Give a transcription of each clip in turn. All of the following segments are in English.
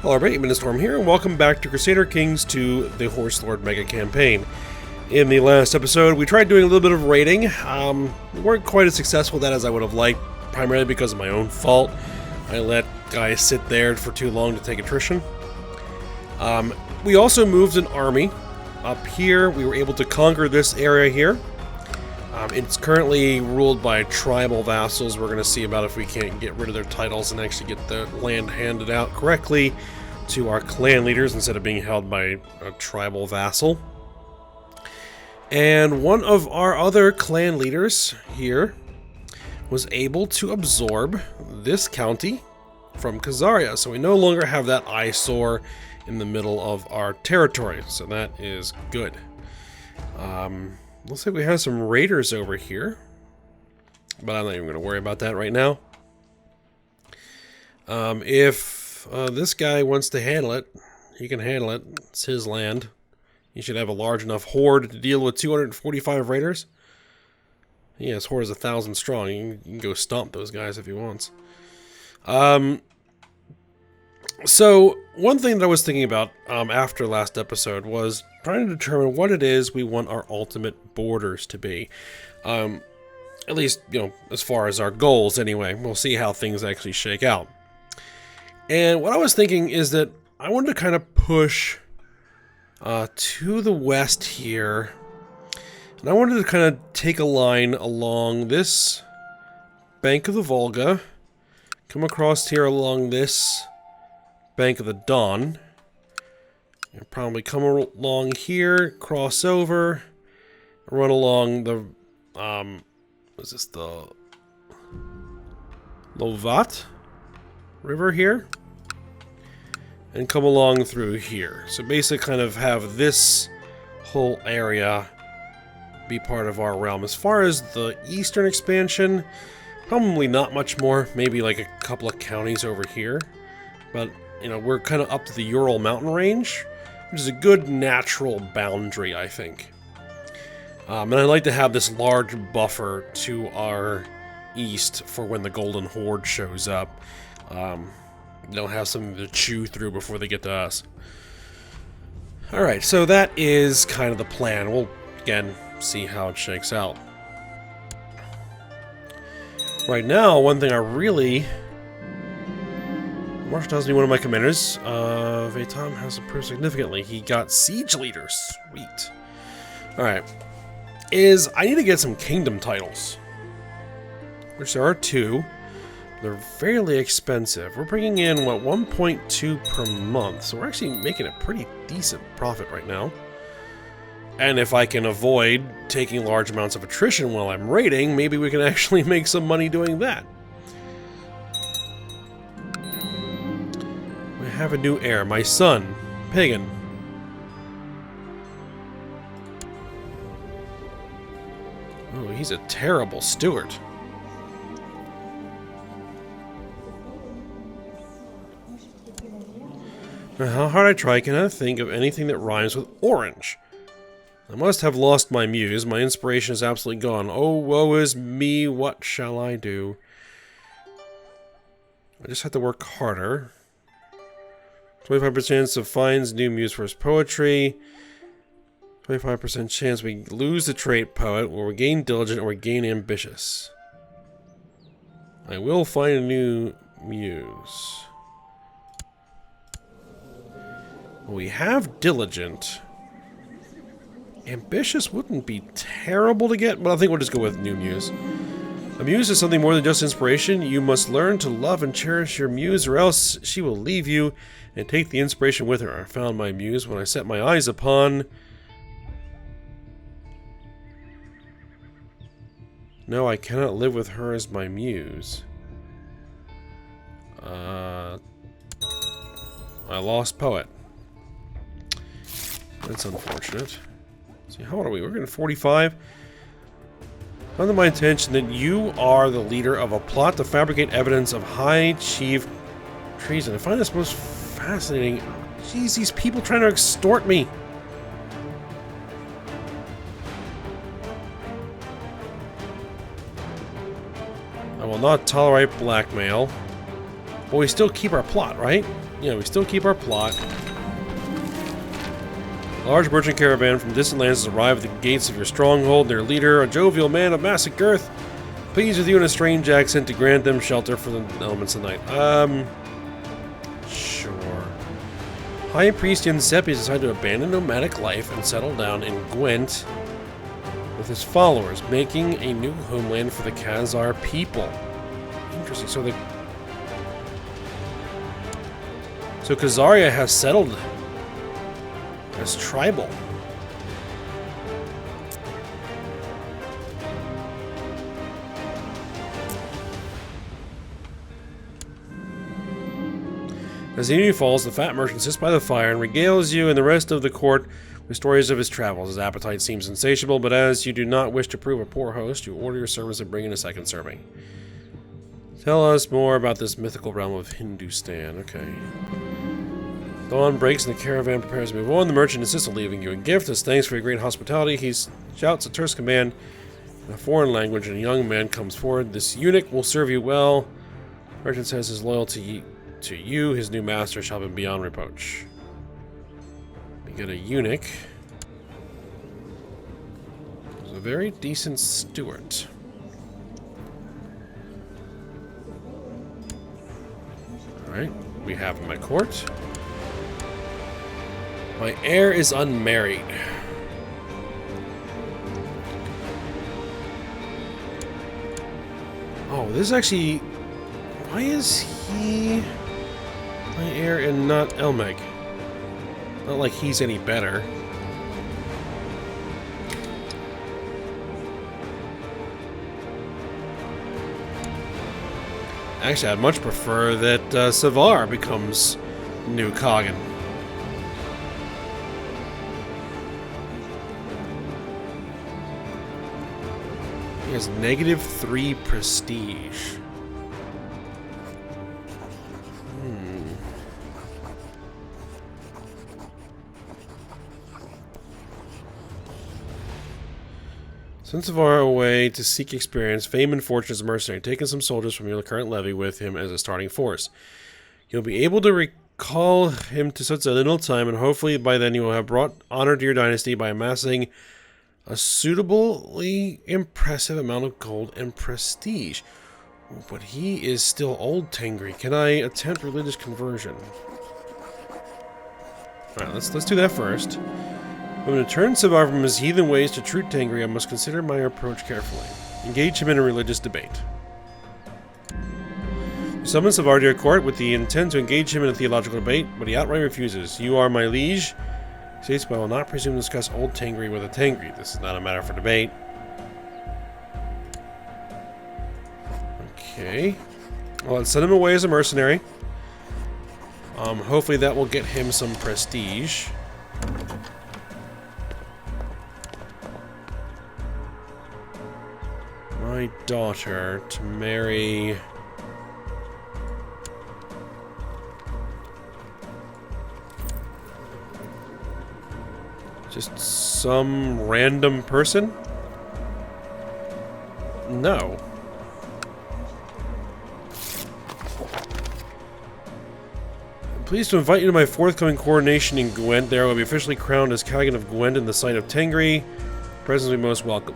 Hello everybody, Storm here, and welcome back to Crusader Kings II, the Horse Lord Mega Campaign. In the last episode, we tried doing a little bit of raiding. We weren't quite as successful with that as I would have liked, primarily because of my own fault. I let guys sit there for too long to take attrition. We also moved an army up here. We were able to conquer this area here. It's currently ruled by tribal vassals. We're going to see about if we can't get rid of their titles and actually get the land handed out correctly to our clan leaders instead of being held by a tribal vassal. And one of our other clan leaders here was able to absorb this county from Khazaria. So we no longer have that eyesore in the middle of our territory. So that is good. Looks like we have some raiders over here, but I'm not even going to worry about that right now. If this guy wants to handle it, he can handle it. It's his land. He should have a large enough horde to deal with 245 raiders. Yeah, his horde is 1,000 strong. You can go stomp those guys if he wants. So, one thing that I was thinking about after last episode was trying to determine what it is we want our ultimate borders to be. At least, you know, as far as our goals anyway. We'll see how things actually shake out. And what I was thinking is that I wanted to kind of push to the west here. And I wanted to kind of take a line along this bank of the Volga. Come across here along this bank of the Don. You'll probably come along here, cross over, run along the, is this the Lovat River here? And come along through here. So basically kind of have this whole area be part of our realm. As far as the eastern expansion, probably not much more. Maybe like a couple of counties over here. But you know, we're kind of up to the Ural mountain range, which is a good natural boundary, I think. And I'd like to have this large buffer to our east for when the Golden Horde shows up. They'll have something to chew through before they get to us. Alright, so that is kind of the plan. We'll, again, see how it shakes out. Right now, one thing I really... Marshal tells me one of my commanders, Vatam has improved significantly. He got siege leader. Sweet. Alright. I need to get some kingdom titles. Which there are two. They're fairly expensive. We're bringing in, what, 1.2 per month. So we're actually making a pretty decent profit right now. And if I can avoid taking large amounts of attrition while I'm raiding, maybe we can actually make some money doing that. We have a new heir, my son, Pagan. Oh, he's a terrible steward. How hard I try, I cannot think of anything that rhymes with orange. I must have lost my muse. My inspiration is absolutely gone. Oh, woe is me. What shall I do? I just have to work harder. 25% chance of finds new muse for his poetry. 25% chance we lose the trait poet, or we gain diligent, or we gain ambitious. I will find a new muse. We have diligent. Ambitious wouldn't be terrible to get, but I think we'll just go with new muse. A muse is something more than just inspiration. You must learn to love and cherish your muse, or else she will leave you and take the inspiration with her. I found my muse when I set my eyes upon... No, I cannot live with her as my muse. I lost poet. That's unfortunate. See, how old are we? We're getting 45. Under my intention that you are the leader of a plot to fabricate evidence of high chief treason. I find this most fascinating. Jeez, these people trying to extort me. I will not tolerate blackmail. But we still keep our plot, right? yeah, we still keep our plot. A large merchant caravan from distant lands has arrived at the gates of your stronghold. Their leader, a jovial man of massive girth, pleads with you in a strange accent to grant them shelter for the elements of the night. Sure. High Priest Yensepi has decided to abandon nomadic life and settle down in Gwent with his followers, making a new homeland for the Khazar people. Interesting. So Khazaria has settled as tribal. As the evening falls, the fat merchant sits by the fire and regales you and the rest of the court with stories of his travels. His appetite seems insatiable, but as you do not wish to prove a poor host, you order your servants to bring in a second serving. Tell us more about this mythical realm of Hindustan. Okay. Dawn breaks and the caravan prepares to move on. The merchant insists on leaving you a gift as thanks for your great hospitality. He shouts a terse command in a foreign language, and a young man comes forward. This eunuch will serve you well. The merchant says his loyalty to you, his new master, shall be beyond reproach. We get a eunuch. He's a very decent steward. Alright, we have him at court. My heir is unmarried. Oh, this is actually... Why is he my heir and not Elmeg? Not like he's any better. Actually, I'd much prefer that Savar becomes new Kagan. He has -3 prestige. Send Savar away to seek experience, fame, and fortune as a mercenary, taking some soldiers from your current levy with him as a starting force. You'll be able to recall him to such a little time, and hopefully by then you will have brought honor to your dynasty by amassing a suitably impressive amount of gold and prestige. But he is still old Tengri. Can I attempt religious conversion? Alright, let's do that first. I'm going to turn Savar from his heathen ways to true Tengri. I must consider my approach carefully. Engage him in a religious debate. You summon Savar to your court with the intent to engage him in a theological debate, but he outright refuses. You are my liege. He states, but I will not presume to discuss old Tengri with a Tengri. This is not a matter for debate. Okay. Well, let's send him away as a mercenary. Hopefully that will get him some prestige. My daughter to marry... just some random person? No. I'm pleased to invite you to my forthcoming coronation in Gwent. There I will be officially crowned as Kagan of Gwent in the sight of Tengri. Presence will be most welcome.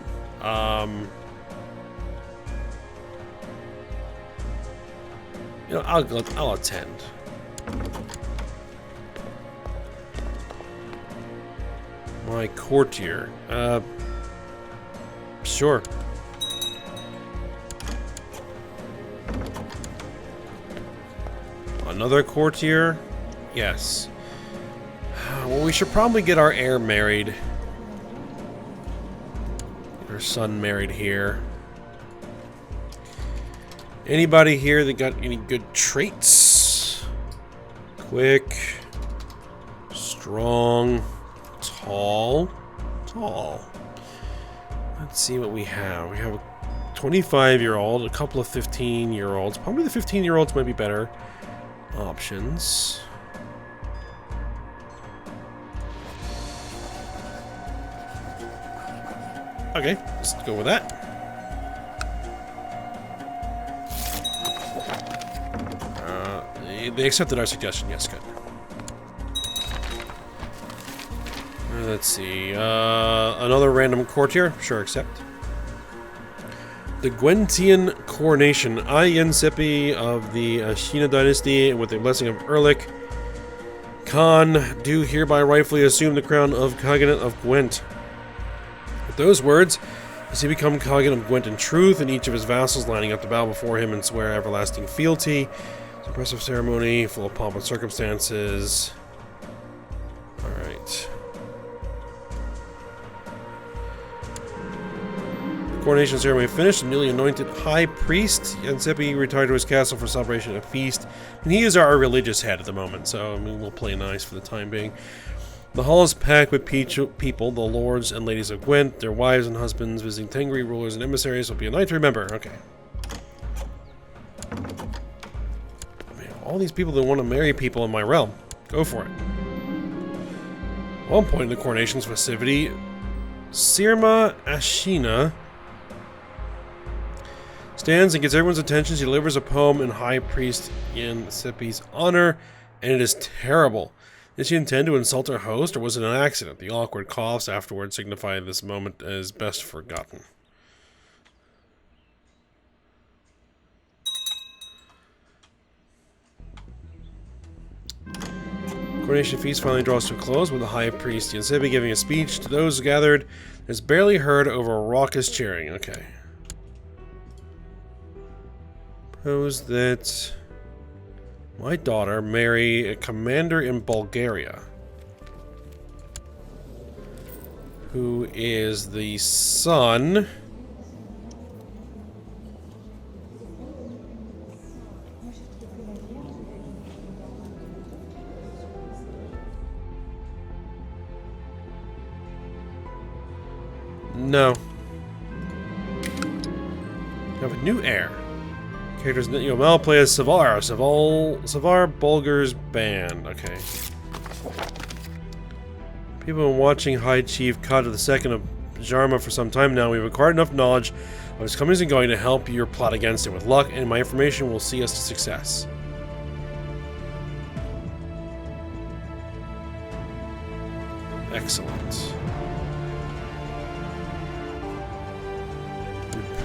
You know, I'll attend. My courtier. Sure. Another courtier? Yes. Well, we should probably get our heir married. Get our son married here. Anybody here that got any good traits? Quick. Strong. Tall. Let's see what we have. We have a 25-year-old, a couple of 15-year-olds. Probably the 15-year-olds might be better options. Okay, let's go with that. They accepted our suggestion. Yes, good. Let's see. Another random courtier. Sure, accept. The Gwentian coronation. Ayen Sepi of the Ashina dynasty, with the blessing of Erlich Khan, do hereby rightfully assume the crown of Khaganate of Gwent. With those words, does he become Khagan of Gwent in truth, and each of his vassals lining up to bow before him and swear everlasting fealty. It's an impressive ceremony, full of pomp and circumstances. Alright. Coronation ceremony finished. The newly anointed high priest Yansepi retired to his castle for celebration and a feast. And he is our religious head at the moment, so I mean, we'll play nice for the time being. The hall is packed with people, the lords and ladies of Gwent, their wives and husbands, visiting Tengri rulers and emissaries. Will be a night to remember. Okay. Man, all these people that want to marry people in my realm. Go for it. At one point in the coronation's festivity, Sirma Ashina stands and gets everyone's attention. She delivers a poem in High Priest Yansepi's honor, and it is terrible. Did she intend to insult her host, or was it an accident? The awkward coughs afterwards signify this moment as best forgotten. Coronation feast finally draws to a close, with the High Priest Yansepi giving a speech to those gathered. It's barely heard over raucous cheering. Okay. Propose that my daughter marry a commander in Bulgaria, who is the son No. We have a new heir. Characters, Mel plays Savar. Savar Bulgar's band. Okay. People have been watching High Chief Kata II of Jarma for some time now. We've acquired enough knowledge of his comings and going to help your plot against it. With luck and my information will see us to success. Excellent.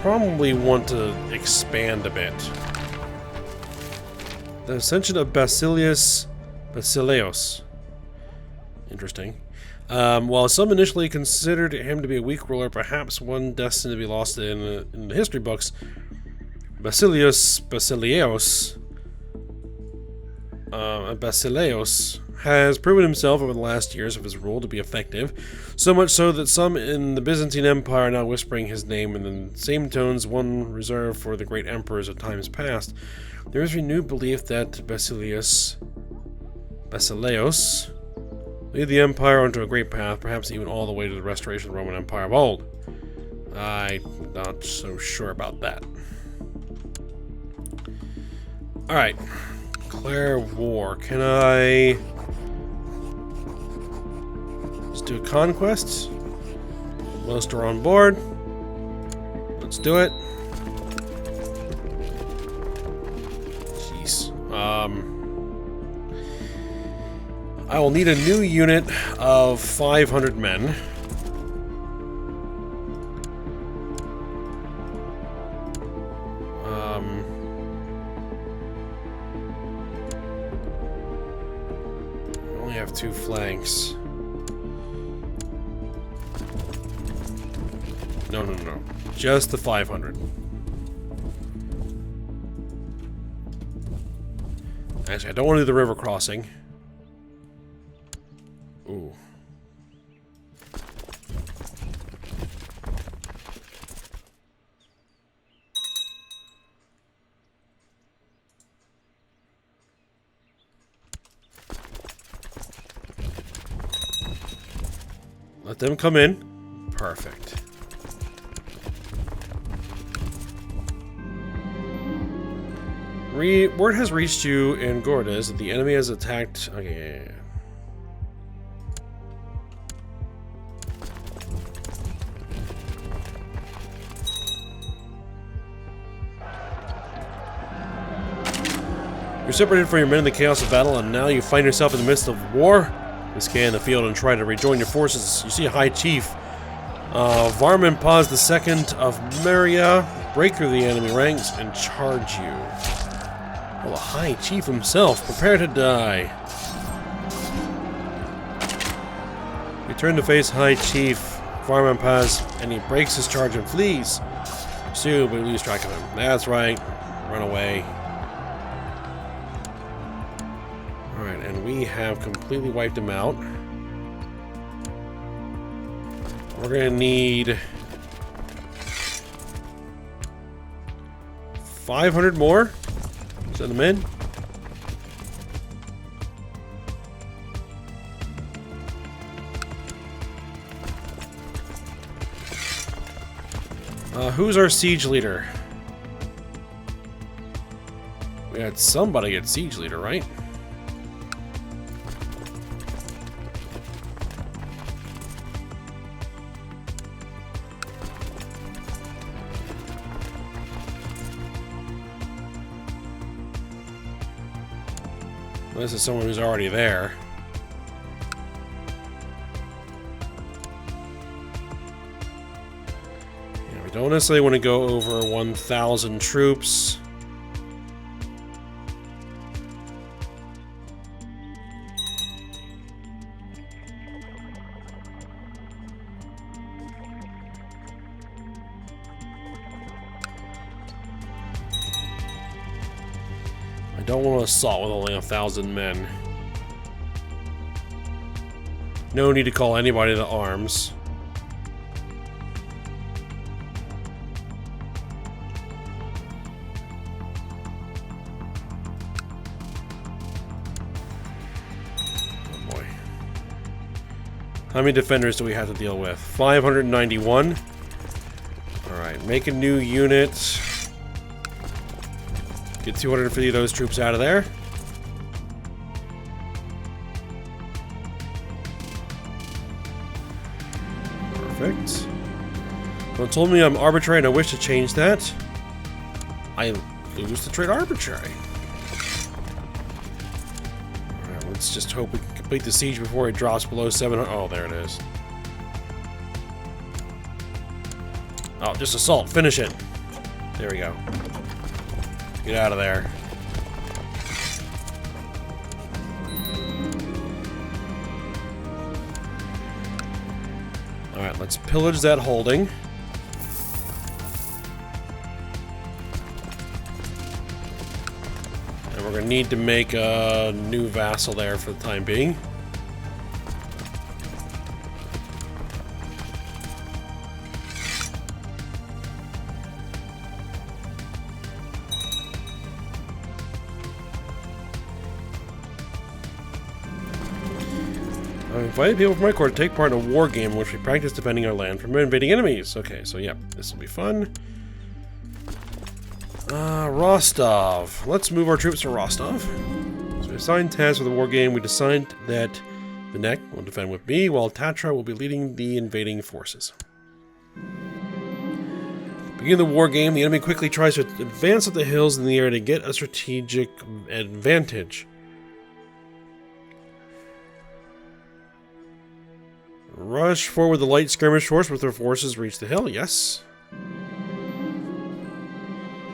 Probably want to expand a bit. The Ascension of Basileus. Interesting. While some initially considered him to be a weak ruler, perhaps one destined to be lost in the history books, Basileus has proven himself over the last years of his rule to be effective, so much so that some in the Byzantine Empire are now whispering his name in the same tones one reserved for the great emperors of times past. There is renewed belief that Basileus lead the empire onto a great path, perhaps even all the way to the restoration of the Roman Empire of old. I'm not so sure about that. Alright. Declare war. Can I just do a conquest? Most are on board. Let's do it. Jeez. I will need a new unit of 500 men. I only have 2 flanks. No. Just the 500. Actually, I don't want to do the river crossing. Ooh. Let them come in. Perfect. Word has reached you in Gordes that the enemy has attacked. Okay, yeah. You're separated from your men in the chaos of battle, and now you find yourself in the midst of war. You scan the field and try to rejoin your forces. You see a High Chief, Varman Paz II of Maria, break through the enemy ranks and charge you. Well, the High Chief himself, prepare to die. You turn to face High Chief Varman Paz, and he breaks his charge and flees. Pursue, but we lose track of him. That's right. Run away. Alright, and we have completely wiped him out. We're gonna need 500 more. Send them in. Who's our siege leader? We had somebody get siege leader, right? Well, this is someone who's already there. Don't necessarily want to go over 1,000 troops. I don't want to assault with only 1,000 men. No need to call anybody to arms. How many defenders do we have to deal with? 591. Alright, make a new unit. Get 250 of those troops out of there. Perfect. Someone told me I'm arbitrary and I wish to change that. I lose to trade arbitrary. Alright, let's just hope we can complete the siege before it drops below 700. Oh, there it is. Oh, just assault. Finish it. There we go. Get out of there. Alright, let's pillage that holding. And we're going to need to make a new vassal there for the time being. I've invited people from my court to take part in a war game in which we practice defending our land from invading enemies. Okay, so yep, this will be fun. Rostov. Let's move our troops to Rostov. So we assigned tasks for the war game. We decided that Vinek will defend with me, while Tatra will be leading the invading forces. Beginning the war game, the enemy quickly tries to advance up the hills in the air to get a strategic advantage. Rush forward the light skirmish force with their forces reach the hill. Yes.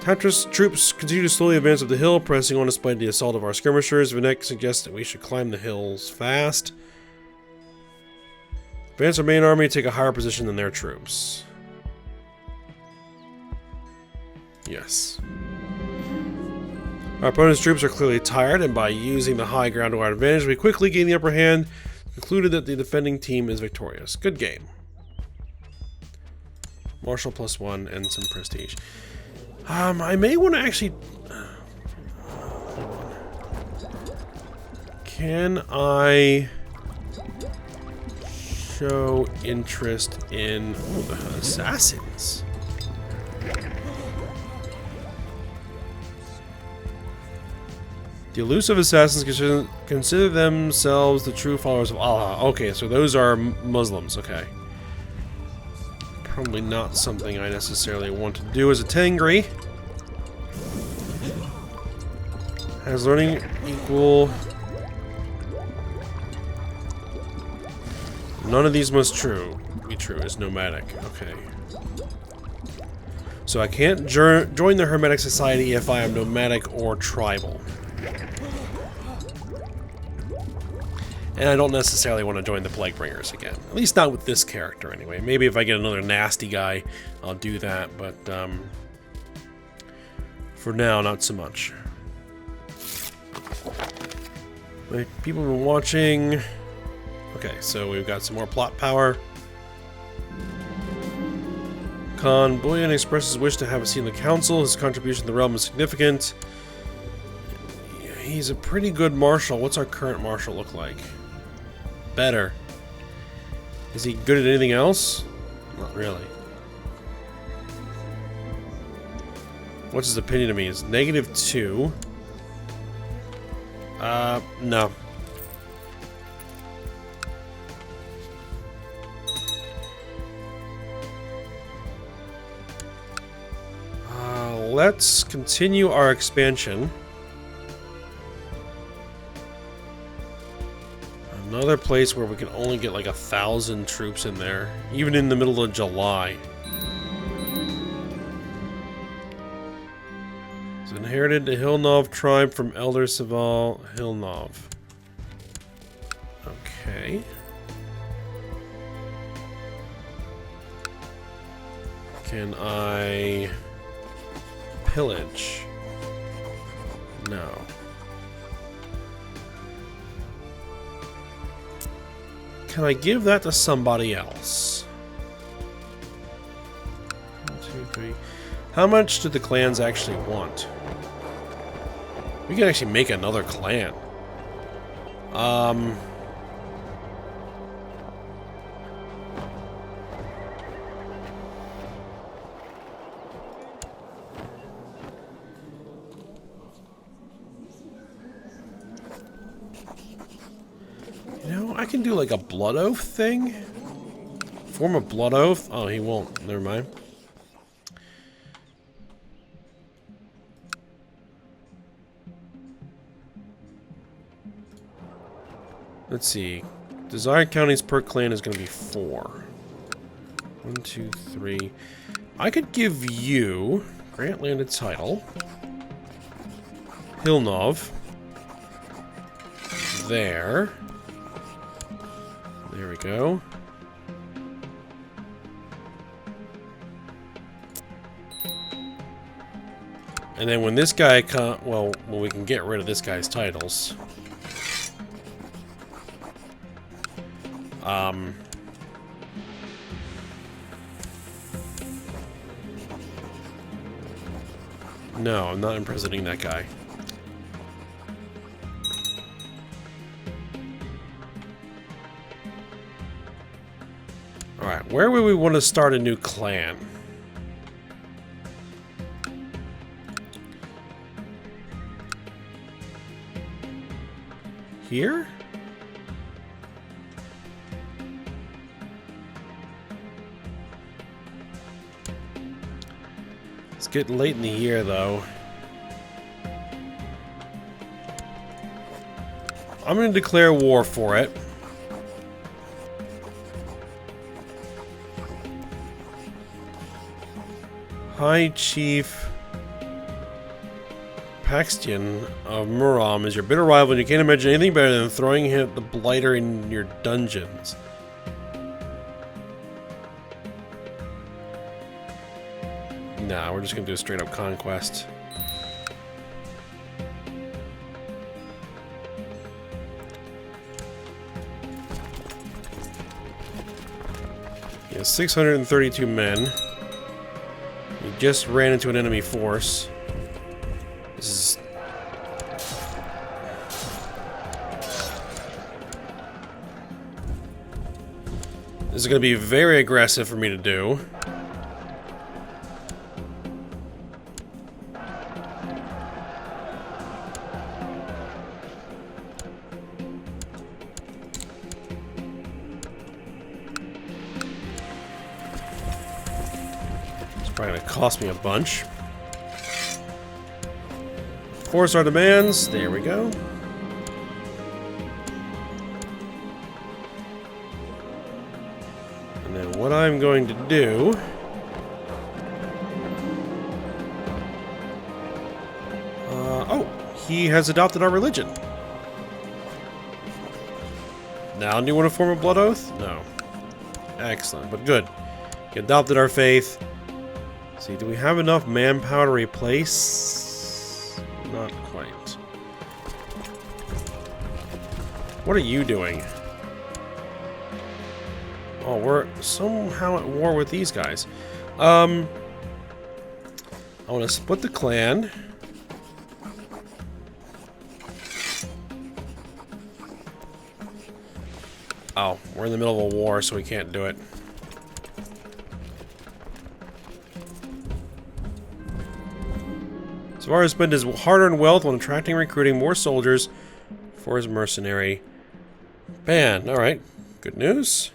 Tatra's troops continue to slowly advance up the hill, pressing on despite the assault of our skirmishers. Vinek suggests that we should climb the hills fast. Advance our main army, take a higher position than their troops. Yes. Our opponent's troops are clearly tired, and by using the high ground to our advantage, we quickly gain the upper hand. Concluded that the defending team is victorious. Good game. Martial +1 and some prestige. I may want to actually... Can I show interest in the assassins? The elusive assassins consider themselves the true followers of Allah. Okay, so those are Muslims. Okay. Probably not something I necessarily want to do as a Tengri. Has learning equal... None of these must be true. Is nomadic. Okay. So I can't join the Hermetic Society if I am nomadic or tribal. And I don't necessarily want to join the Plaguebringers again. At least not with this character, anyway. Maybe if I get another nasty guy, I'll do that. But for now, not so much. Like, people have been watching... Okay, so we've got some more plot power. Khan Boyan expresses wish to have a seat in the council. His contribution to the realm is significant. He's a pretty good marshal. What's our current marshal look like? Better. Is he good at anything else? Not really. What's his opinion of me? Is -2. No. Let's continue our expansion. Another place where we can only get like 1,000 troops in there, even in the middle of July. It's inherited the Hilnov tribe from Elder Saval Hilnov. Okay. Can I pillage? No. Can I give that to somebody else? 1, 2, 3. How much do the clans actually want? We can actually make another clan. I can do like a blood oath thing. Form a blood oath. Oh, he won't. Never mind. Let's see. Desired counties per clan is going to be 4. 1, 2, 3. I could give you grant landed title. Hilnov. There. There we go. And then when this guy when we can get rid of this guy's titles. No, I'm not imprisoning that guy. Alright, where would we want to start a new clan? Here? It's getting late in the year, though. I'm going to declare war for it. High Chief Paxtian of Muram is your bitter rival, and you can't imagine anything better than throwing him the blighter in your dungeons. Nah, we're just gonna do a straight up conquest. He has 632 men. He just ran into an enemy force. This is going to be very aggressive for me to do. It's probably going to cost me a bunch. force our demands. There we go. And then what I'm going to do... oh, he has adopted our religion. Now, do you want to form a blood oath? No. Excellent, but good. He adopted our faith. Let's see, do we have enough manpower to replace? Not quite. What are you doing? Oh, we're somehow at war with these guys. I want to split the clan. Oh, we're in the middle of a war, so we can't do it. Savara spent his hard-earned wealth on attracting and recruiting more soldiers for his mercenary band. Alright, good news.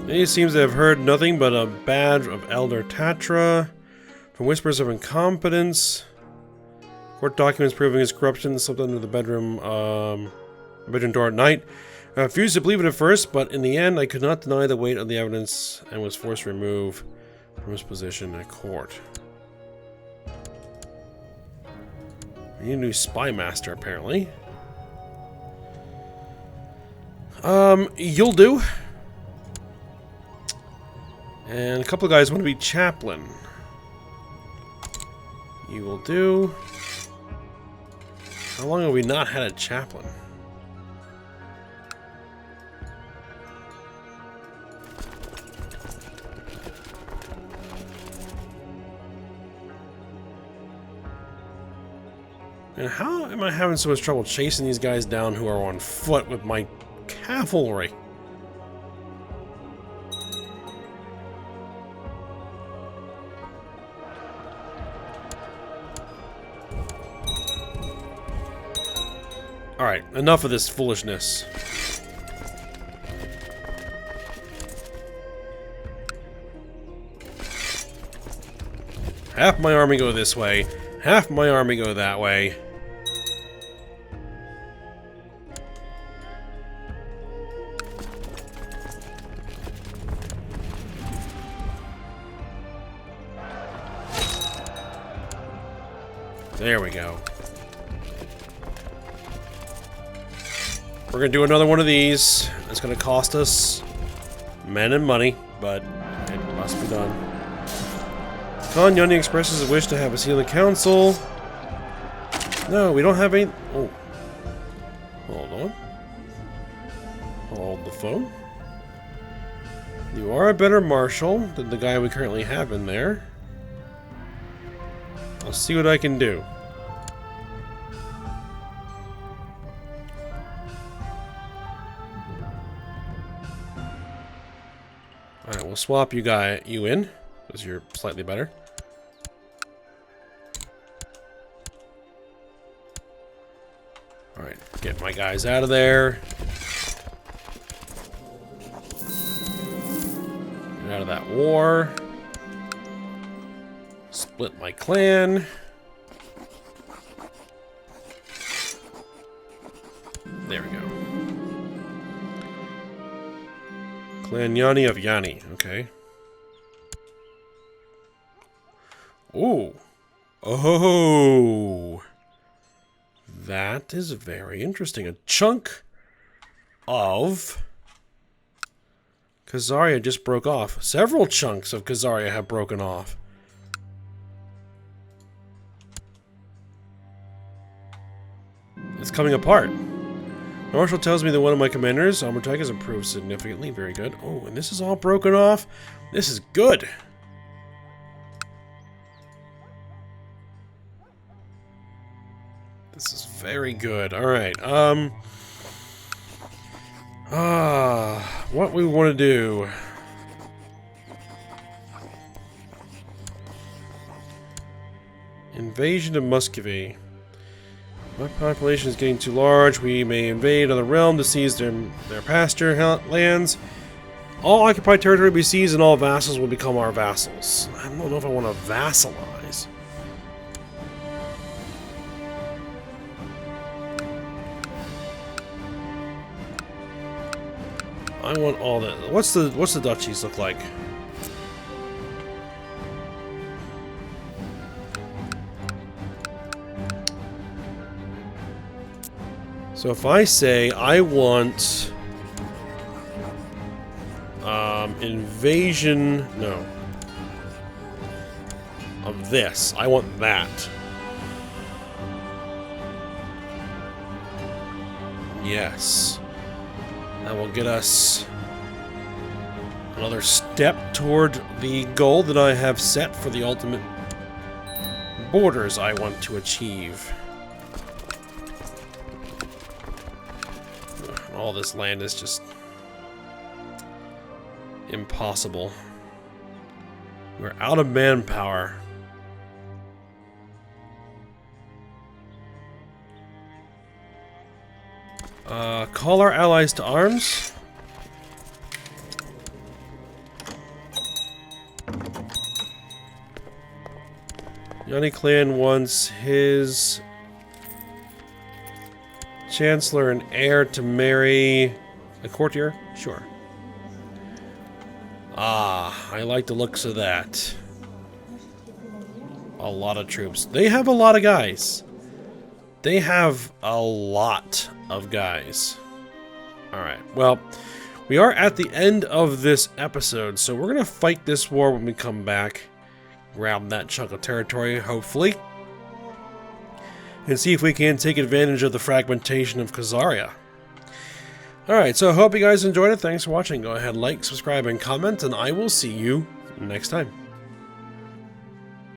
He seems to have heard nothing but a badge of Elder Tatra, from whispers of incompetence, court documents proving his corruption, slipped under the bedroom door at night. I refused to believe it at first, but in the end I could not deny the weight of the evidence and was forced to remove from his position at court. We need a new spy master, apparently. You'll do. And a couple of guys want to be chaplain. You will do. How long have we not had a chaplain? And how am I having so much trouble chasing these guys down who are on foot with my cavalry? Alright, enough of this foolishness. Half my army go this way, half my army go that way. There we go. We're gonna do another one of these. It's gonna cost us men and money, but it must be done. Khan Yoni expresses a wish to have a seat of the council. No, we don't have any. Oh, hold on. Hold the phone. You are a better marshal than the guy we currently have in there. I'll see what I can do. Alright, we'll swap you in, because you're slightly better. Alright, get my guys out of there. Get out of that war. Split my clan. There we go. Clan Yanni of Yanni, okay. Ooh. Oh. That is very interesting. A chunk of Khazaria just broke off. Several chunks of Khazaria have broken off. It's coming apart. Marshal tells me that one of my commanders, Amortek, has improved significantly. Very good. Oh, and this is all broken off. This is good. This is very good. Alright, what we want to do... Invasion of Muscovy. My population is getting too large. We may invade other realm to seize their pasture lands. All occupied territory will be seized and all vassals will become our vassals. I don't know if I want to vassalize. I want all that. What's the duchies look like? So if I say I want invasion, no, of this, I want that. Yes. That will get us another step toward the goal that I have set for the ultimate borders I want to achieve. All this land is just impossible. We're out of manpower. Call our allies to arms. Yanni clan wants his Chancellor and heir to marry a courtier? Sure. Ah, I like the looks of that. A lot of troops. They have a lot of guys. They have a lot of guys. Alright, well, we are at the end of this episode, so we're going to fight this war when we come back. Grab that chunk of territory, hopefully. And see if we can take advantage of the fragmentation of Khazaria. Alright, so I hope you guys enjoyed it. Thanks for watching. Go ahead, like, subscribe, and comment, and I will see you next time.